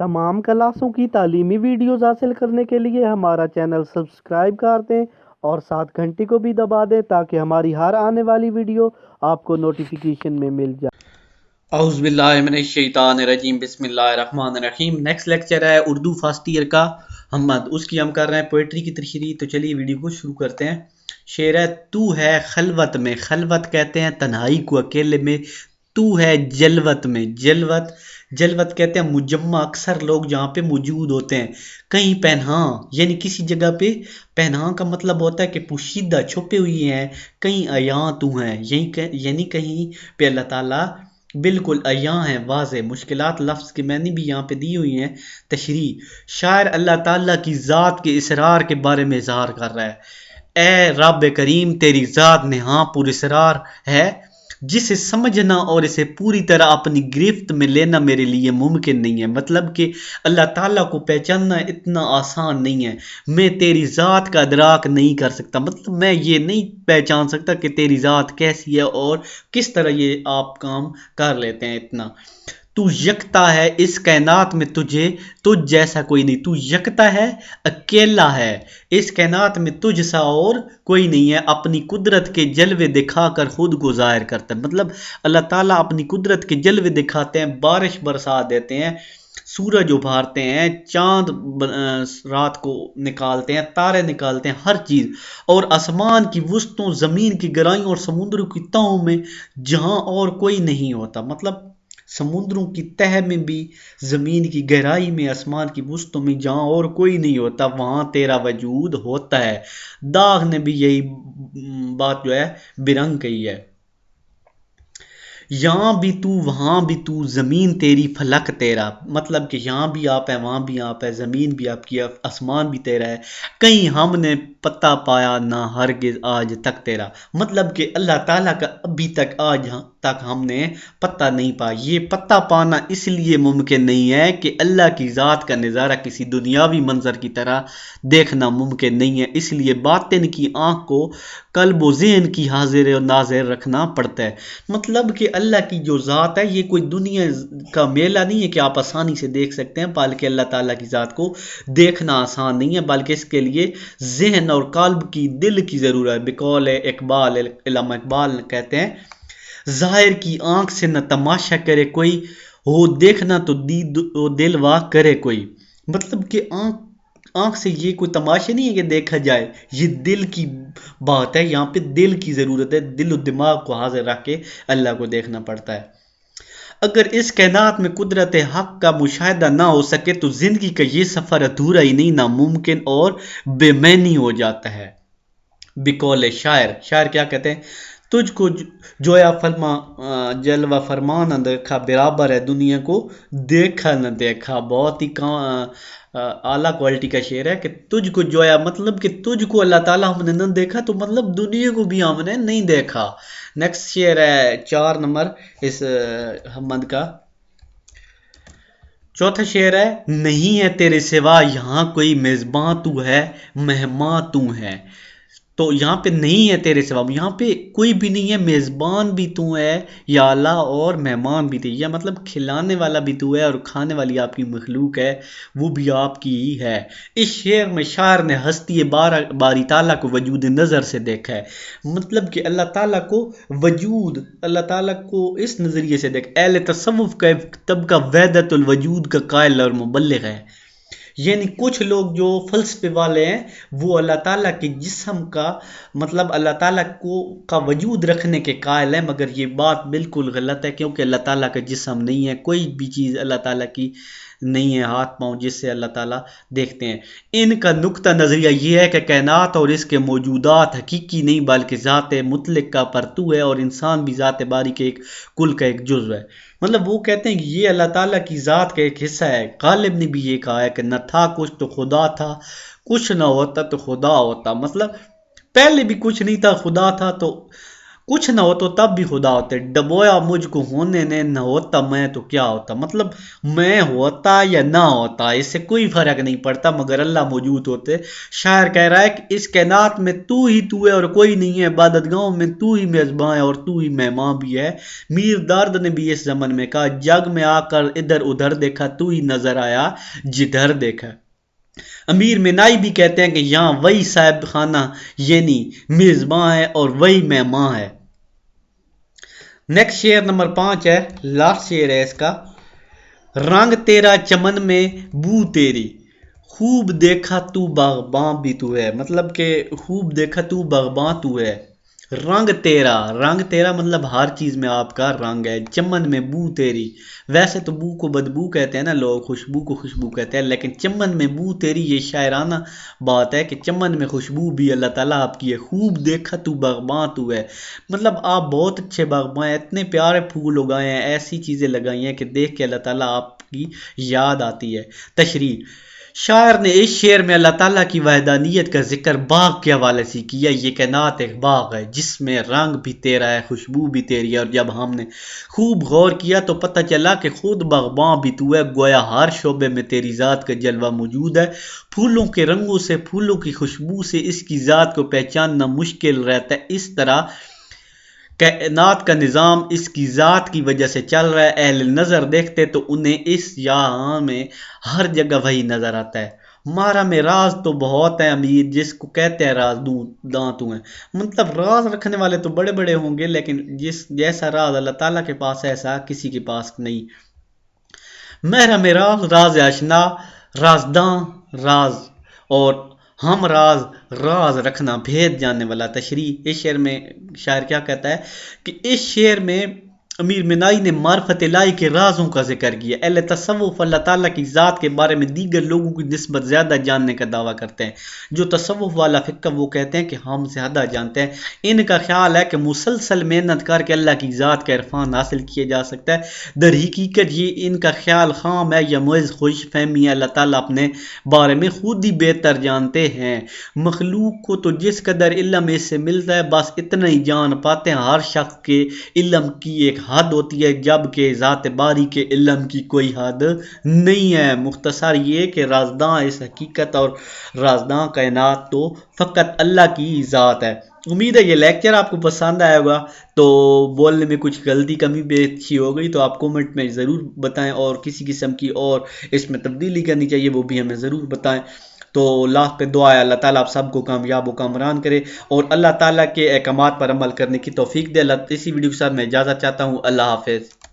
تمام کلاسوں کی تعلیمی ویڈیوز حاصل کرنے کے لیے ہمارا چینل سبسکرائب کر دیں اور ساتھ گھنٹی کو بھی دبا دیں تاکہ ہماری ہر آنے والی ویڈیو آپ کو نوٹیفیکیشن میں مل جائے۔ اعوذ باللہ من الشیطان الرجیم، بسم اللہ الرحمن الرحیم۔ نیکسٹ لیکچر ہے اردو فرسٹ ایئر کا محمد، اس کی ہم کر رہے ہیں پوئٹری کی تشریح۔ تو چلیے ویڈیو کو شروع کرتے ہیں۔ شعر ہے: تو ہے خلوت میں، خلوت کہتے ہیں تنہائی کو، اکیلے میں۔ تو ہے جلوت میں، جلوت کہتے ہیں مجمع، اکثر لوگ جہاں پہ موجود ہوتے ہیں۔ کہیں پنہاں یعنی کسی جگہ پہ، پنہاں کا مطلب ہوتا ہے کہ پوشیدہ، چھپے ہوئی ہیں۔ کہیں عیاں تو ہیں یعنی کہیں پہ اللہ تعالیٰ بالکل عیاں ہیں، واضح۔ مشکلات لفظ کے معنی بھی یہاں پہ دی ہوئی ہیں۔ تشریح: شاعر اللہ تعالیٰ کی ذات کے اسرار کے بارے میں اظہار کر رہا ہے۔ اے رب کریم، تیری ذات نہاں پر اسرار ہے، جسے سمجھنا اور اسے پوری طرح اپنی گرفت میں لینا میرے لیے ممکن نہیں ہے۔ مطلب کہ اللہ تعالیٰ کو پہچاننا اتنا آسان نہیں ہے، میں تیری ذات کا ادراک نہیں کر سکتا۔ مطلب میں یہ نہیں پہچان سکتا کہ تیری ذات کیسی ہے اور کس طرح یہ آپ کام کر لیتے ہیں اتنا۔ تو یکتا ہے اس کائنات میں، تجھ جیسا کوئی نہیں۔ تو یکتا ہے، اکیلا ہے، اس کائنات میں تجھ سا اور کوئی نہیں ہے۔ اپنی قدرت کے جلوے دکھا کر خود کو ظاہر کرتا ہے۔ مطلب اللہ تعالیٰ اپنی قدرت کے جلوے دکھاتے ہیں، بارش برسا دیتے ہیں، سورج ابھارتے ہیں، چاند رات کو نکالتے ہیں، تارے نکالتے ہیں، ہر چیز۔ اور آسمان کی وسطوں، زمین کی گہرائیوں اور سمندروں کی تہوں میں جہاں اور کوئی نہیں ہوتا۔ مطلب سمندروں کی تہہ میں بھی، زمین کی گہرائی میں، آسمان کی وسطوں میں جہاں اور کوئی نہیں ہوتا، وہاں تیرا وجود ہوتا ہے۔ داغ نے بھی یہی بات جو ہے برنگ کہی ہے۔ یہاں بھی تو وہاں بھی تو، زمین تیری فلک تیرا۔ مطلب کہ یہاں بھی آپ ہے، وہاں بھی آپ ہے، زمین بھی آپ کی ہے، آسمان بھی تیرا ہے۔ کہیں ہم نے پتہ پایا نہ ہرگز آج تک تیرا۔ مطلب کہ اللہ تعالیٰ کا ابھی تک، آج تک ہم نے پتہ نہیں پایا۔ یہ پتہ پانا اس لیے ممکن نہیں ہے کہ اللہ کی ذات کا نظارہ کسی دنیاوی منظر کی طرح دیکھنا ممکن نہیں ہے، اس لیے باطن کی آنکھ کو قلب و ذہن کی حاضر و ناظر رکھنا پڑتا ہے۔ مطلب کہ اللہ کی جو ذات ہے یہ کوئی دنیا کا میلہ نہیں ہے کہ آپ آسانی سے دیکھ سکتے ہیں، بلکہ اللہ تعالیٰ کی ذات کو دیکھنا آسان نہیں ہے، بلکہ اس کے لیے ذہن اور قلب کی، دل کی ضرورت ہے۔ بقول اقبال، علامہ اقبال کہتے ہیں: ظاہر کی آنکھ سے نہ تماشا کرے کوئی، ہو دیکھنا تو دل وا کرے کوئی۔ مطلب کہ آنکھ سے یہ کوئی تماشا نہیں ہے کہ دیکھا جائے، یہ دل کی بات ہے، یہاں پہ دل کی ضرورت ہے، دل و دماغ کو حاضر رکھ کے اللہ کو دیکھنا پڑتا ہے۔ اگر اس کائنات میں قدرت حق کا مشاہدہ نہ ہو سکے تو زندگی کا یہ سفر ادھورا ہی نہیں، ناممکن اور بے معنی ہو جاتا ہے۔ بقول شاعر کیا کہتے ہیں: تجھ کو جویا فرما جلوہ فرما نہ دیکھا، برابر ہے دنیا کو دیکھا نہ دیکھا۔ بہت ہی اعلیٰ کوالٹی کا شعر ہے کہ تجھ کو جویا، مطلب کہ تجھ کو اللہ تعالیٰ ہم نے نہ دیکھا تو مطلب دنیا کو بھی ہم نے نہیں دیکھا۔ نیکسٹ شعر ہے 4 نمبر اس حمد کا، چوتھا شعر ہے: نہیں ہے تیرے سوا یہاں کوئی میزباں، تو ہے مہماں تو ہے۔ تو یہاں پہ نہیں ہے تیرے سوا، یہاں پہ کوئی بھی نہیں ہے، میزبان بھی تو ہے یا اللہ، اور مہمان بھی تھے، یا مطلب کھلانے والا بھی تو ہے اور کھانے والی آپ کی مخلوق ہے وہ بھی آپ کی ہی ہے۔ اس شعر میں شاعر نے ہستی باری تعالیٰ کو وجود نظر سے دیکھا ہے۔ مطلب کہ اللہ تعالیٰ کو وجود، اللہ تعالیٰ کو اس نظریے سے دیکھا۔ اہل تصوف کا طبقہ وحدت الوجود کا قائل اور مبلغ ہے، یعنی کچھ لوگ جو فلسفے والے ہیں وہ اللہ تعالیٰ کے جسم کا، مطلب اللہ تعالیٰ کا وجود رکھنے کے قائل ہیں، مگر یہ بات بالکل غلط ہے، کیونکہ اللہ تعالیٰ کا جسم نہیں ہے، کوئی بھی چیز اللہ تعالیٰ کی نہیں ہے ہاتھ پاؤں جس سے اللہ تعالیٰ دیکھتے ہیں۔ ان کا نقطہ نظریہ یہ ہے کہ کائنات اور اس کے موجودات حقیقی نہیں بلکہ ذات مطلق کا پرتو ہے، اور انسان بھی ذات باری کے ایک کل کا ایک جزو ہے۔ مطلب وہ کہتے ہیں کہ یہ اللہ تعالیٰ کی ذات کا ایک حصہ ہے۔ غالب نے بھی یہ کہا ہے کہ نہ تھا کچھ تو خدا تھا، کچھ نہ ہوتا تو خدا ہوتا۔ مطلب پہلے بھی کچھ نہیں تھا، خدا تھا تو کچھ نہ ہو تو تب بھی خدا ہوتے، ڈبویا مجھ کو ہونے نے، نہ ہوتا میں تو کیا ہوتا، مطلب میں ہوتا یا نہ ہوتا اس سے کوئی فرق نہیں پڑتا مگر اللہ موجود ہوتے۔ شاعر کہہ رہا ہے کہ اس کائنات میں تو ہی تو ہے اور کوئی نہیں ہے، عبادت گاہوں میں تو ہی میزباں ہے اور تو ہی مہمان بھی ہے۔ میر درد نے بھی اس زمن میں کہا، جگ میں آ کر ادھر ادھر دیکھا تو ہی نظر آیا جدھر دیکھا۔ امیر منائی بھی کہتے ہیں کہ یہاں وہی صاحب خانہ یعنی میزباں ہے اور وہی مہمان ہے۔ نیکسٹ شعر نمبر 5 ہے، لاسٹ شعر ہے اس کا۔ رنگ تیرا چمن میں بو تیری، خوب دیکھا تو باغباں بھی تو ہے، مطلب کہ خوب دیکھا تو باغباں تو ہے۔ رنگ تیرا مطلب ہر چیز میں آپ کا رنگ ہے۔ چمن میں بو تیری، ویسے تو بو کو بدبو کہتے ہیں نا لوگ، خوشبو کو خوشبو کہتے ہیں، لیکن چمن میں بو تیری یہ شاعرانہ بات ہے کہ چمن میں خوشبو بھی اللہ تعالیٰ آپ کی ہے۔ خوب دیکھا تو باغباں تو ہے، مطلب آپ بہت اچھے باغباں ہیں، اتنے پیارے پھول اگائے ہیں، ایسی چیزیں لگائی ہیں کہ دیکھ کے اللہ تعالیٰ آپ کی یاد آتی ہے۔ تشریح، شاعر نے اس شعر میں اللہ تعالیٰ کی وحدانیت کا ذکر باغ کے حوالے سے کیا۔ یہ کائنات ایک باغ ہے جس میں رنگ بھی تیرا ہے، خوشبو بھی تیری ہے، اور جب ہم نے خوب غور کیا تو پتہ چلا کہ خود باغباں بھی تو ہے، گویا ہر شعبے میں تیری ذات کا جلوہ موجود ہے۔ پھولوں کے رنگوں سے، پھولوں کی خوشبو سے اس کی ذات کو پہچاننا مشکل رہتا ہے۔ اس طرح کائنات کا نظام اس کی ذات کی وجہ سے چل رہا ہے۔ اہل نظر دیکھتے تو انہیں اس یہاں میں ہر جگہ وہی نظر آتا ہے۔ مارا میں راز تو بہت ہیں امیر، جس کو کہتے ہیں راز داں تو ہیں، مطلب راز رکھنے والے تو بڑے بڑے ہوں گے لیکن جیسا راز اللہ تعالیٰ کے پاس ہے ایسا کسی کے پاس نہیں۔ محرم راز، راز آشنا، رازداں، راز، اور ہم راز رکھنا، بھید جاننے والا۔ تشریح، اس شعر میں شاعر کیا کہتا ہے کہ اس شعر میں امیر منائی نے معرفت الہی کے رازوں کا ذکر کیا۔ اہل تصوف اللہ تعالیٰ کی ذات کے بارے میں دیگر لوگوں کی نسبت زیادہ جاننے کا دعویٰ کرتے ہیں۔ جو تصوف والا فقہ وہ کہتے ہیں کہ ہم زیادہ جانتے ہیں۔ ان کا خیال ہے کہ مسلسل محنت کر کے اللہ کی ذات کا عرفان حاصل کیا جا سکتا ہے۔ در حقیقت یہ ان کا خیال خام ہے یا محض خوش فہمی ہے۔ اللہ تعالیٰ اپنے بارے میں خود ہی بہتر جانتے ہیں۔ مخلوق کو تو جس قدر علم اس سے ملتا ہے بس اتنا ہی جان پاتے ہیں۔ ہر شخص کے علم کی ایک حد ہوتی ہے جبکہ ذات باری کے علم کی کوئی حد نہیں ہے۔ مختصر یہ کہ رازداں اس حقیقت اور رازداں کائنات تو فقط اللہ کی ذات ہے۔ امید ہے یہ لیکچر آپ کو پسند آئے ہوگا، تو بولنے میں کچھ غلطی کمی بیشی ہو گئی تو آپ کومنٹ میں ضرور بتائیں، اور کسی قسم کی اور اس میں تبدیلی کرنی چاہیے وہ بھی ہمیں ضرور بتائیں۔ تو لاسٹ پہ دعا ہے اللہ تعالیٰ آپ سب کو کامیاب و کامران کرے اور اللہ تعالیٰ کے احکامات پر عمل کرنے کی توفیق دے۔ اسی ویڈیو کے ساتھ میں اجازت چاہتا ہوں، اللہ حافظ۔